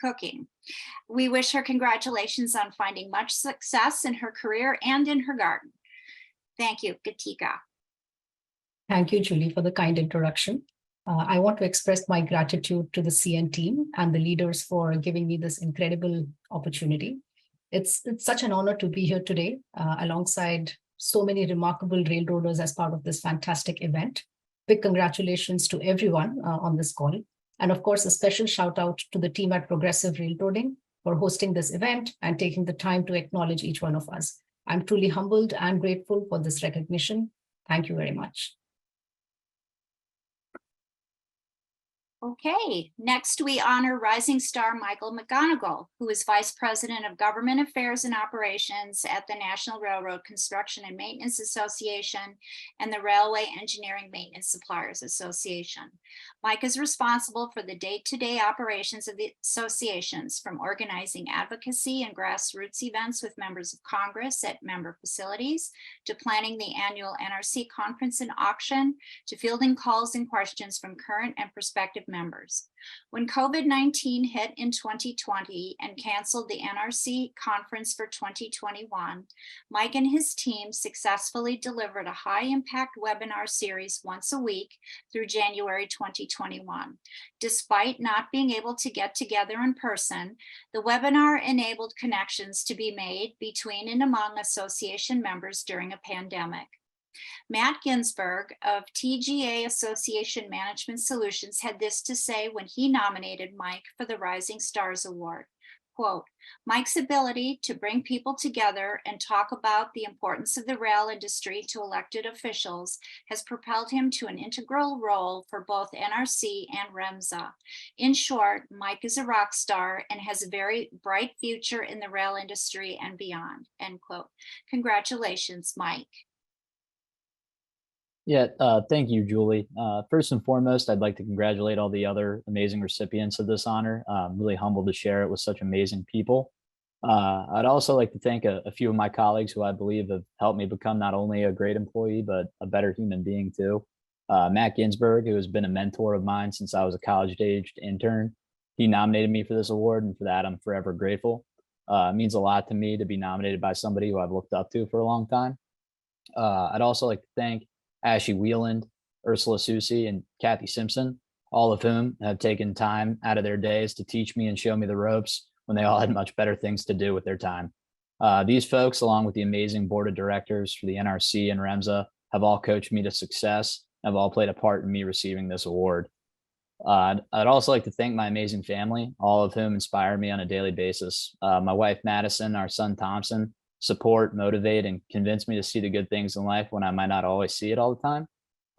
cooking. We wish her congratulations on finding much success in her career and in her garden. Thank you, Geetika. Thank you, Julie, for the kind introduction. I want to express my gratitude to the CN team and the leaders for giving me this incredible opportunity. It's such an honor to be here today alongside so many remarkable railroaders as part of this fantastic event. Big congratulations to everyone on this call. And of course, a special shout out to the team at Progressive Railroading for hosting this event and taking the time to acknowledge each one of us. I'm truly humbled and grateful for this recognition. Thank you very much. Okay, next we honor Rising Star Michael McGonigal, who is Vice President of Government Affairs and Operations at the National Railroad Construction and Maintenance Association and the Railway Engineering Maintenance Suppliers Association. Mike is responsible for the day-to-day operations of the associations, from organizing advocacy and grassroots events with members of Congress at member facilities, to planning the annual NRC conference and auction, to fielding calls and questions from current and prospective members. When COVID-19 hit in 2020 and canceled the NRC conference for 2021, Mike and his team successfully delivered a high-impact webinar series once a week through January 2021. Despite not being able to get together in person, the webinar enabled connections to be made between and among association members during a pandemic. Matt Ginsberg of TGA Association Management Solutions had this to say when he nominated Mike for the Rising Stars Award. quote, Mike's ability to bring people together and talk about the importance of the rail industry to elected officials has propelled him to an integral role for both NRC and REMSA. In short, Mike is a rock star and has a very bright future in the rail industry and beyond, end quote. Congratulations, Mike. Yeah, thank you, Julie. First and foremost, I'd like to congratulate all the other amazing recipients of this honor. I'm really humbled to share it with such amazing people. I'd also like to thank a few of my colleagues who I believe have helped me become not only a great employee, but a better human being too. Matt Ginsberg, who has been a mentor of mine since I was a college-aged intern. He nominated me for this award, and for that, I'm forever grateful. It means a lot to me to be nominated by somebody who I've looked up to for a long time. I'd also like to thank Ashley Wheeland, Ursula Susi, and Kathy Simpson, all of whom have taken time out of their days to teach me and show me the ropes when they all had much better things to do with their time. These folks, along with the amazing board of directors for the NRC and REMSA, have all coached me to success, have all played a part in me receiving this award. I'd also like to thank my amazing family, all of whom inspire me on a daily basis. My wife, Madison, our son, Thompson, support, motivate, and convince me to see the good things in life when I might not always see it all the time.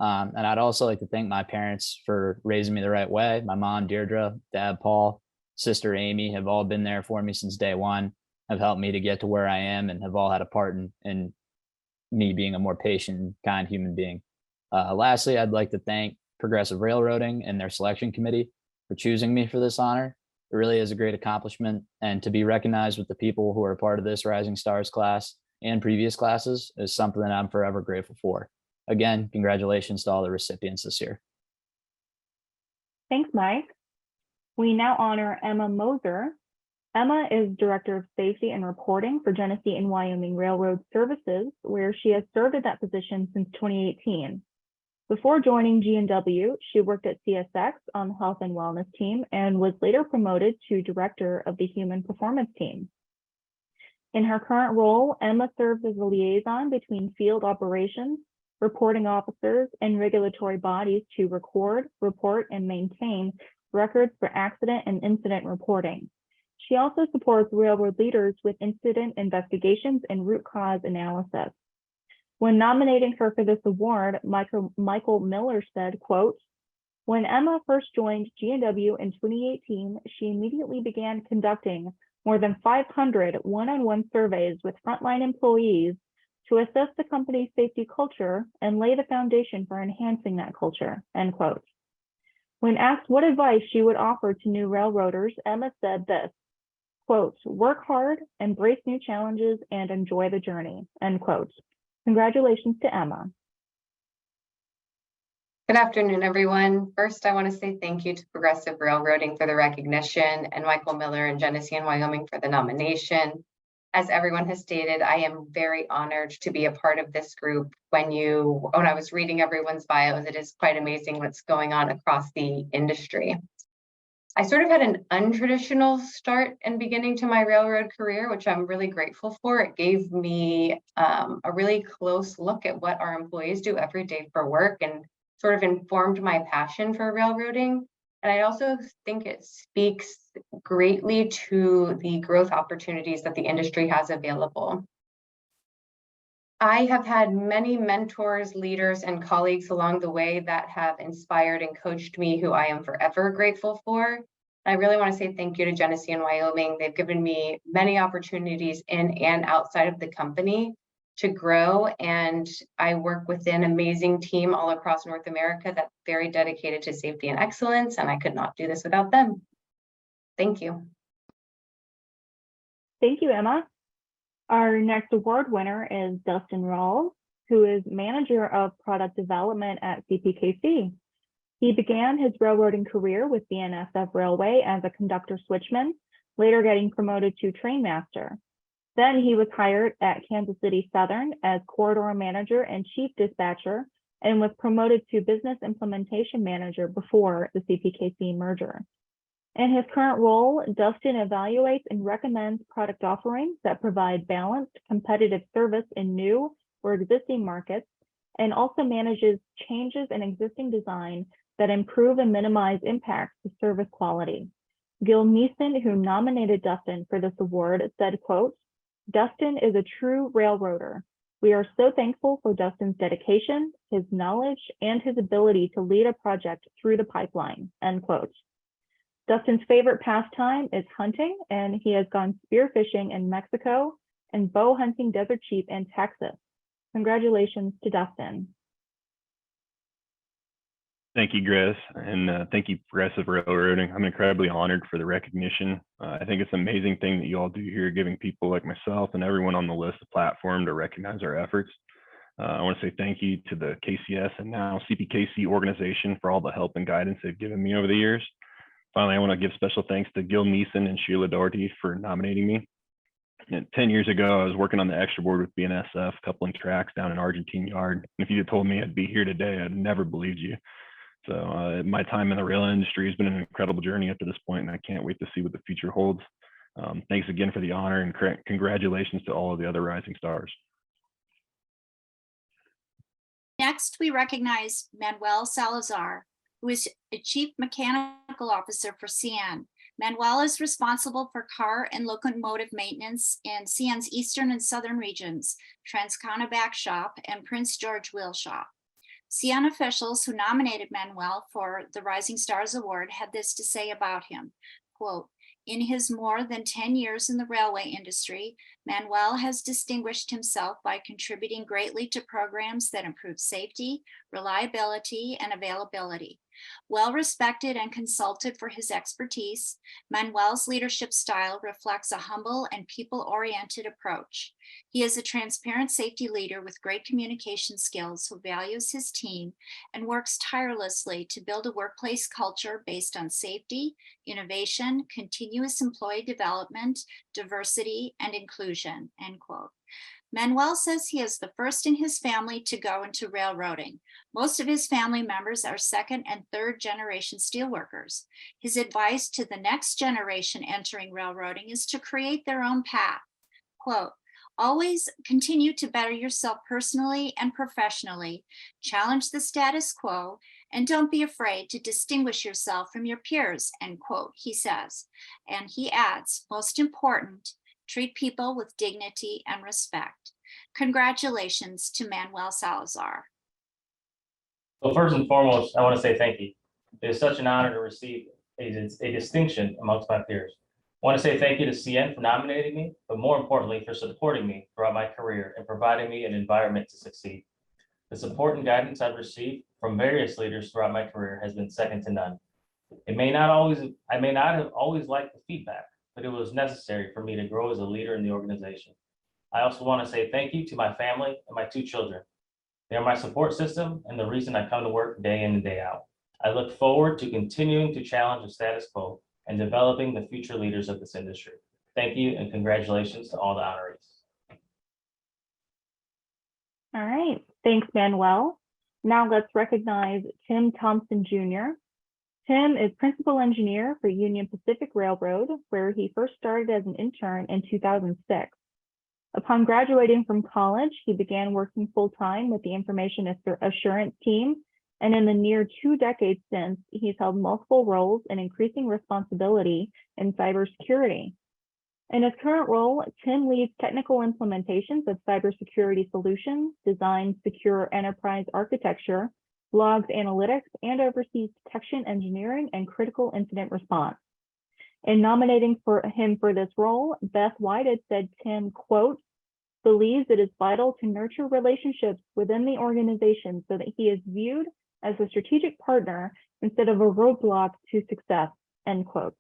And I'd also like to thank my parents for raising me the right way. My mom, Deirdre, dad, Paul, sister, Amy, have all been there for me since day one, have helped me to get to where I am, and have all had a part in me being a more patient, kind human being. Lastly, I'd like to thank Progressive Railroading and their selection committee for choosing me for this honor. It really is a great accomplishment, and to be recognized with the people who are part of this Rising Stars class and previous classes is something that I'm forever grateful for. Again, congratulations to all the recipients this year. Thanks, Mike. We now honor Emma Moser. Emma is Director of Safety and Reporting for Genesee and Wyoming Railroad Services, where she has served in that position since 2018. Before joining G&W, she worked at CSX on the Health and Wellness team and was later promoted to Director of the Human Performance team. In her current role, Emma serves as a liaison between field operations, reporting officers, and regulatory bodies to record, report, and maintain records for accident and incident reporting. She also supports railroad leaders with incident investigations and root cause analysis. When nominating her for this award, Michael Miller said, quote, when Emma first joined G&W in 2018, she immediately began conducting more than 500 one-on-one surveys with frontline employees to assess the company's safety culture and lay the foundation for enhancing that culture, end quote. When asked what advice she would offer to new railroaders, Emma said this, quote, work hard, embrace new challenges, and enjoy the journey, end quote. Congratulations to Emma. Good afternoon, everyone. First, I want to say thank you to Progressive Railroading for the recognition and Michael Miller and Genesee and Wyoming for the nomination. As everyone has stated, I am very honored to be a part of this group. When I was reading everyone's bios, it is quite amazing what's going on across the industry. I sort of had an untraditional start and beginning to my railroad career, which I'm really grateful for. It gave me a really close look at what our employees do every day for work and sort of informed my passion for railroading. And I also think it speaks greatly to the growth opportunities that the industry has available. I have had many mentors, leaders, and colleagues along the way that have inspired and coached me, who I am forever grateful for. I really want to say thank you to Genesee and Wyoming. They've given me many opportunities in and outside of the company to grow, and I work with an amazing team all across North America that's very dedicated to safety and excellence, and I could not do this without them. Thank you. Thank you, Emma. Our next award winner is Dustin Rawls, who is Manager of Product Development at CPKC. He began his railroading career with BNSF Railway as a conductor switchman, later getting promoted to trainmaster. Then he was hired at Kansas City Southern as corridor manager and chief dispatcher, and was promoted to business implementation manager before the CPKC merger. In his current role, Dustin evaluates and recommends product offerings that provide balanced, competitive service in new or existing markets, and also manages changes in existing design that improve and minimize impacts to service quality. Gil Neeson, who nominated Dustin for this award, said, quote, "Dustin is a true railroader. We are so thankful for Dustin's dedication, his knowledge, and his ability to lead a project through the pipeline," end quote. Dustin's favorite pastime is hunting, and he has gone spearfishing in Mexico and bow hunting desert sheep in Texas. Congratulations to Dustin. Thank you, Grace, and thank you, Progressive Railroading. I'm incredibly honored for the recognition. I think it's an amazing thing that you all do here, giving people like myself and everyone on the list a platform to recognize our efforts. I want to say thank you to the KCS and now CPKC organization for all the help and guidance they've given me over the years. Finally, I want to give special thanks to Gil Neeson and Sheila Doherty for nominating me. And 10 years ago, I was working on the extra board with BNSF, coupling tracks down in Argentine Yard. And if you had told me I'd be here today, I'd never believed you. So my time in the rail industry has been an incredible journey up to this point, and I can't wait to see what the future holds. Thanks again for the honor, and congratulations to all of the other rising stars. Next, we recognize Manuel Salazar, who is a Chief Mechanical Officer for CN. Manuel is responsible for car and locomotive maintenance in CN's eastern and southern regions, Transcana Back Shop and Prince George Wheel Shop. CN officials who nominated Manuel for the Rising Stars Award had this to say about him, quote, "In his more than 10 years in the railway industry, Manuel has distinguished himself by contributing greatly to programs that improve safety, reliability, and availability. Well respected and consulted for his expertise, Manuel's leadership style reflects a humble and people-oriented approach. He is a transparent safety leader with great communication skills who values his team and works tirelessly to build a workplace culture based on safety, innovation, continuous employee development, diversity, and inclusion," end quote. Manuel says he is the first in his family to go into railroading. Most of his family members are second and third generation steelworkers. His advice to the next generation entering railroading is to create their own path. Quote, "Always continue to better yourself personally and professionally, challenge the status quo, and don't be afraid to distinguish yourself from your peers," end quote, he says. And he adds, most important, treat people with dignity and respect. Congratulations to Manuel Salazar. So first and foremost, I want to say thank you. It is such an honor to receive a distinction amongst my peers. I want to say thank you to CN for nominating me, but more importantly, for supporting me throughout my career and providing me an environment to succeed. The support and guidance I've received from various leaders throughout my career has been second to none. I may not have always liked the feedback, but it was necessary for me to grow as a leader in the organization. I also want to say thank you to my family and my 2 children. They are my support system and the reason I come to work day in and day out. I look forward to continuing to challenge the status quo and developing the future leaders of this industry. Thank you and congratulations to all the honorees. All right, thanks, Manuel. Now let's recognize Tim Thompson Jr. Tim is principal engineer for Union Pacific Railroad, where he first started as an intern in 2006. Upon graduating from college, he began working full-time with the Information Assurance team, and in the near 2 decades since, he's held multiple roles and increasing responsibility in cybersecurity. In his current role, Tim leads technical implementations of cybersecurity solutions, designs secure enterprise architecture, logs analytics, and oversees detection engineering and critical incident response. In nominating him for this role, Beth Whited said Tim, quote, "believes it is vital to nurture relationships within the organization so that he is viewed as a strategic partner instead of a roadblock to success," end quote.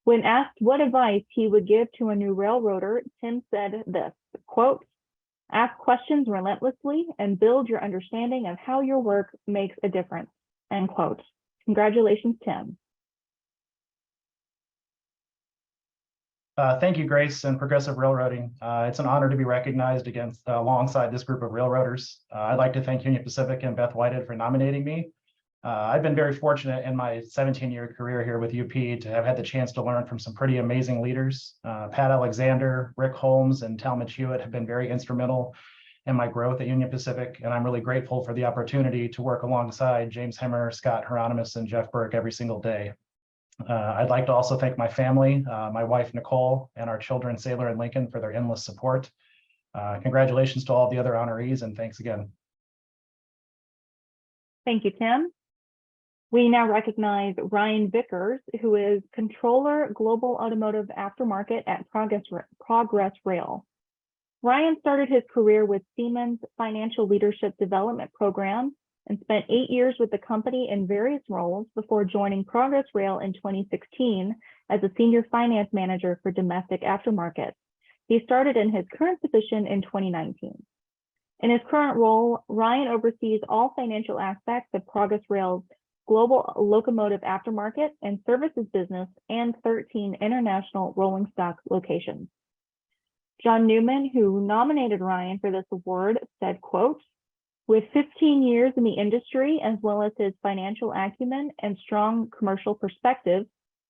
When asked what advice he would give to a new railroader, Tim said this, quote, "ask questions relentlessly and build your understanding of how your work makes a difference," end quote. Congratulations, Tim. Thank you, Grace and Progressive Railroading. It's an honor to be recognized alongside this group of railroaders. I'd like to thank Union Pacific and Beth Whited for nominating me. I've been very fortunate in my 17-year career here with UP to have had the chance to learn from some pretty amazing leaders. Pat Alexander, Rick Holmes, and Talmadge Hewitt have been very instrumental in my growth at Union Pacific, and I'm really grateful for the opportunity to work alongside James Hemmer, Scott Hieronymus, and Jeff Burke every single day. I'd like to also thank my family, my wife Nicole, and our children Sailor and Lincoln for their endless support. Congratulations to all the other honorees, and thanks again. Thank you, Tim. We now recognize Ryan Vickers, who is Controller Global Automotive Aftermarket at Progress Rail. Ryan started his career with Siemens Financial Leadership Development Program and spent 8 years with the company in various roles before joining Progress Rail in 2016 as a Senior Finance Manager for Domestic Aftermarket. He started in his current position in 2019. In his current role, Ryan oversees all financial aspects of Progress Rail's global locomotive aftermarket and services business and 13 international rolling stock locations. John Newman, who nominated Ryan for this award, said, quote, "With 15 years in the industry, as well as his financial acumen and strong commercial perspective,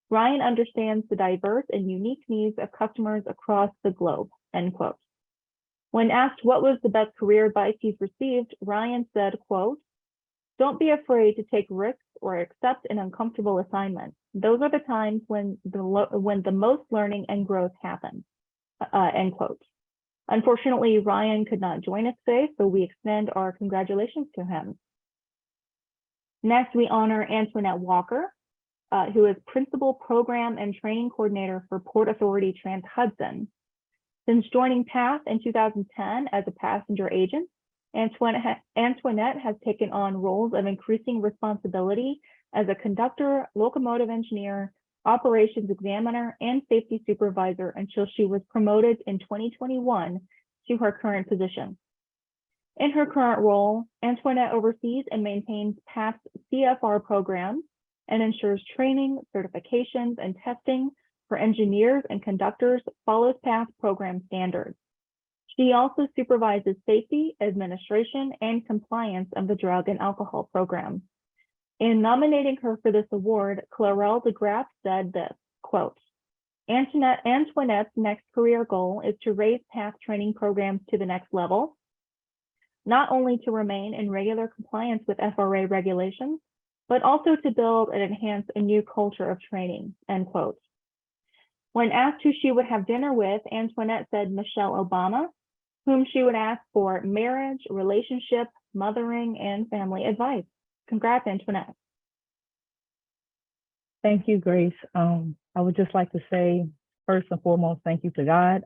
Ryan understands the diverse and unique needs of customers across the globe," end quote. When asked what was the best career advice he's received, Ryan said, quote, "Don't be afraid to take risks or accept an uncomfortable assignment. Those are the times when the most learning and growth happen," end quote. Unfortunately, Ryan could not join us today, so we extend our congratulations to him. Next, we honor Antoinette Walker, who is Principal Program and Training Coordinator for Port Authority Trans-Hudson. Since joining PATH in 2010 as a passenger agent, Antoinette has taken on roles of increasing responsibility as a conductor, locomotive engineer, operations examiner, and safety supervisor until she was promoted in 2021 to her current position. In her current role, Antoinette oversees and maintains PATH's CFR programs and ensures training, certifications, and testing for engineers and conductors follows PATH program standards. She also supervises safety, administration, and compliance of the drug and alcohol program. In nominating her for this award, Clarelle DeGraff said this, quote, "Antoinette's next career goal is to raise PATH training programs to the next level, not only to remain in regular compliance with FRA regulations, but also to build and enhance a new culture of training," end quote. When asked who she would have dinner with, Antoinette said Michelle Obama, whom she would ask for marriage, relationship, mothering, and family advice. Congrats, Antoinette. Thank you, Grace. I would just like to say, first and foremost, thank you to God,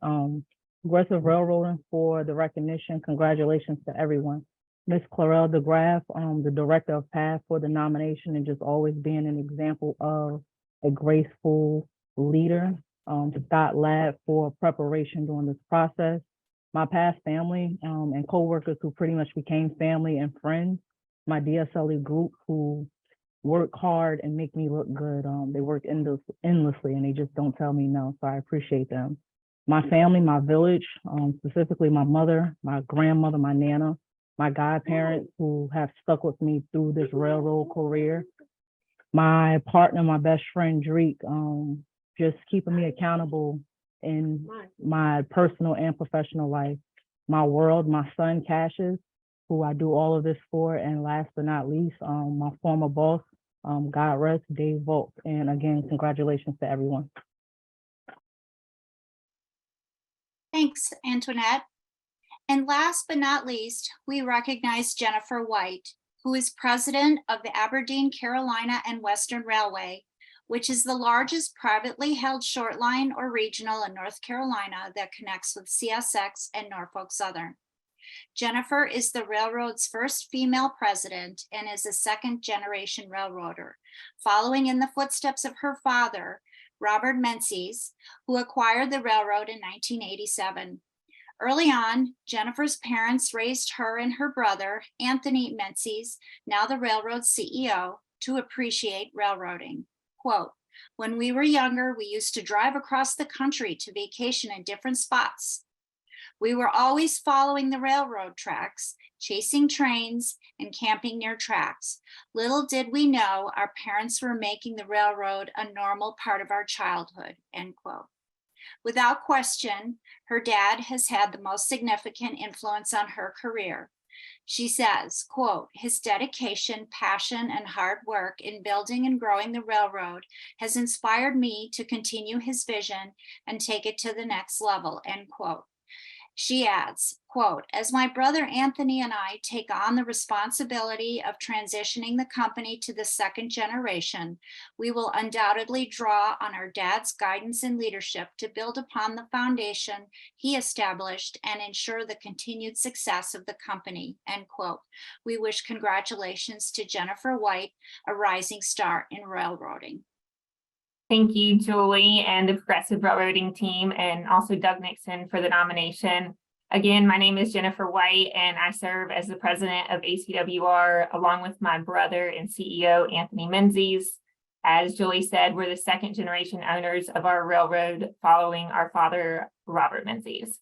Progressive Railroading for the recognition. Congratulations to everyone. Ms. Clarelle DeGraff, the Director of PATH, for the nomination and just always being an example of a graceful leader. To Scott Ladd for preparation during this process. My PATH family and coworkers who pretty much became family and friends. My DSLE group who work hard and make me look good. They work endlessly and they just don't tell me no, so I appreciate them. My family, my village, specifically my mother, my grandmother, my Nana, my godparents who have stuck with me through this railroad career. My partner, my best friend, Dreek, just keeping me accountable in my personal and professional life. My world, my son, Cassius, who I do all of this for. And last but not least, my former boss, God rest, Dave Volk. And again, congratulations to everyone. Thanks, Antoinette. And last but not least, we recognize Jennifer White, who is president of the Aberdeen, Carolina and Western Railway, which is the largest privately held short line or regional in North Carolina that connects with CSX and Norfolk Southern. Jennifer is the railroad's first female president and is a second-generation railroader, following in the footsteps of her father, Robert Menzies, who acquired the railroad in 1987. Early on, Jennifer's parents raised her and her brother, Anthony Menzies, now the railroad's CEO, to appreciate railroading. Quote, "When we were younger, we used to drive across the country to vacation in different spots. We were always following the railroad tracks, chasing trains, and camping near tracks. Little did we know our parents were making the railroad a normal part of our childhood," end quote. Without question, her dad has had the most significant influence on her career. She says, quote, "His dedication, passion, and hard work in building and growing the railroad has inspired me to continue his vision and take it to the next level," end quote. She adds, quote, "As my brother Anthony and I take on the responsibility of transitioning the company to the second generation, we will undoubtedly draw on our dad's guidance and leadership to build upon the foundation he established and ensure the continued success of the company," end quote. We wish congratulations to Jennifer White, a rising star in railroading. Thank you, Julie, and the Progressive Railroading team, and also Doug Nixon for the nomination. Again, my name is Jennifer White, and I serve as the president of ACWR along with my brother and CEO, Anthony Menzies. As Julie said, we're the second generation owners of our railroad following our father, Robert Menzies.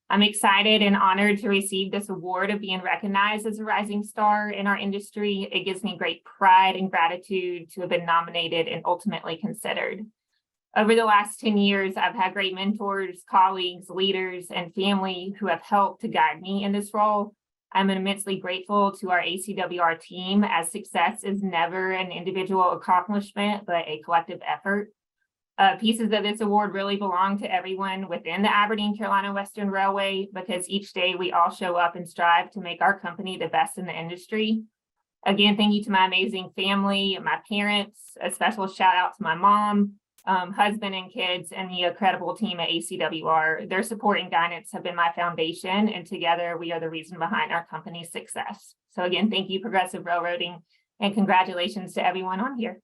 I'm excited and honored to receive this award of being recognized as a rising star in our industry. It gives me great pride and gratitude to have been nominated and ultimately considered. Over the last 10 years, I've had great mentors, colleagues, leaders, and family who have helped to guide me in this role. I'm immensely grateful to our ACWR team, as success is never an individual accomplishment, but a collective effort. Pieces of this award really belong to everyone within the Aberdeen Carolina Western Railway, because each day we all show up and strive to make our company the best in the industry. Again, thank you to my amazing family, my parents, a special shout out to my mom, husband and kids, and the incredible team at ACWR. Their support and guidance have been my foundation, and together we are the reason behind our company's success. So again, thank you, Progressive Railroading, and congratulations to everyone on here.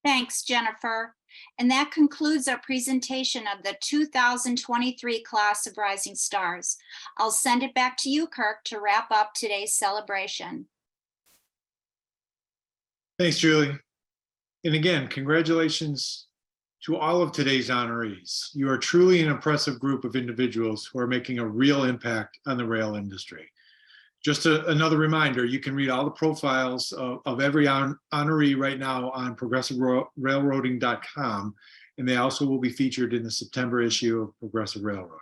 Thanks, Jennifer. And that concludes our presentation of the 2023 class of Rising Stars. I'll send it back to you, Kirk, to wrap up today's celebration. Thanks, Julie. And again, congratulations to all of today's honorees. You are truly an impressive group of individuals who are making a real impact on the rail industry. Just another reminder, you can read all the profiles of every honoree right now on progressiverailroading.com, and they also will be featured in the September issue of Progressive Railroading.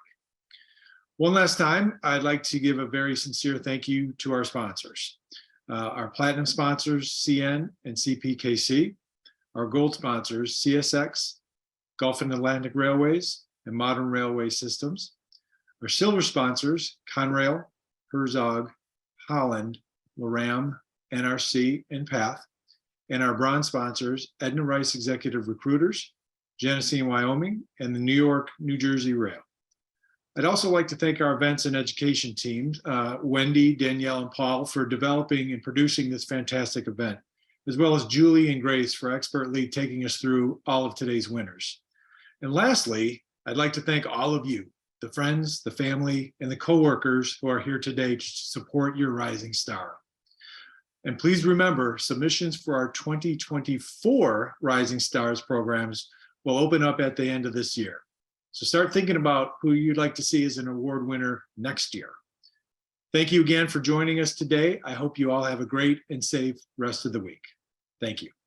One last time, I'd like to give a very sincere thank you to our sponsors. Our platinum sponsors, CN and CPKC, our gold sponsors, CSX, Gulf and Atlantic Railways, and Modern Railway Systems, our silver sponsors, Conrail, Herzog, Holland, Loram, NRC, and PATH, and our bronze sponsors, Edna Rice Executive Recruiters, Genesee, Wyoming, and the New York, New Jersey Rail. I'd also like to thank our events and education teams, Wendy, Danielle, and Paul, for developing and producing this fantastic event, as well as Julie and Grace for expertly taking us through all of today's winners. And lastly, I'd like to thank all of you, the friends, the family, and the coworkers who are here today to support your rising star. And please remember, submissions for our 2024 Rising Stars programs will open up at the end of this year. So start thinking about who you'd like to see as an award winner next year. Thank you again for joining us today. I hope you all have a great and safe rest of the week. Thank you.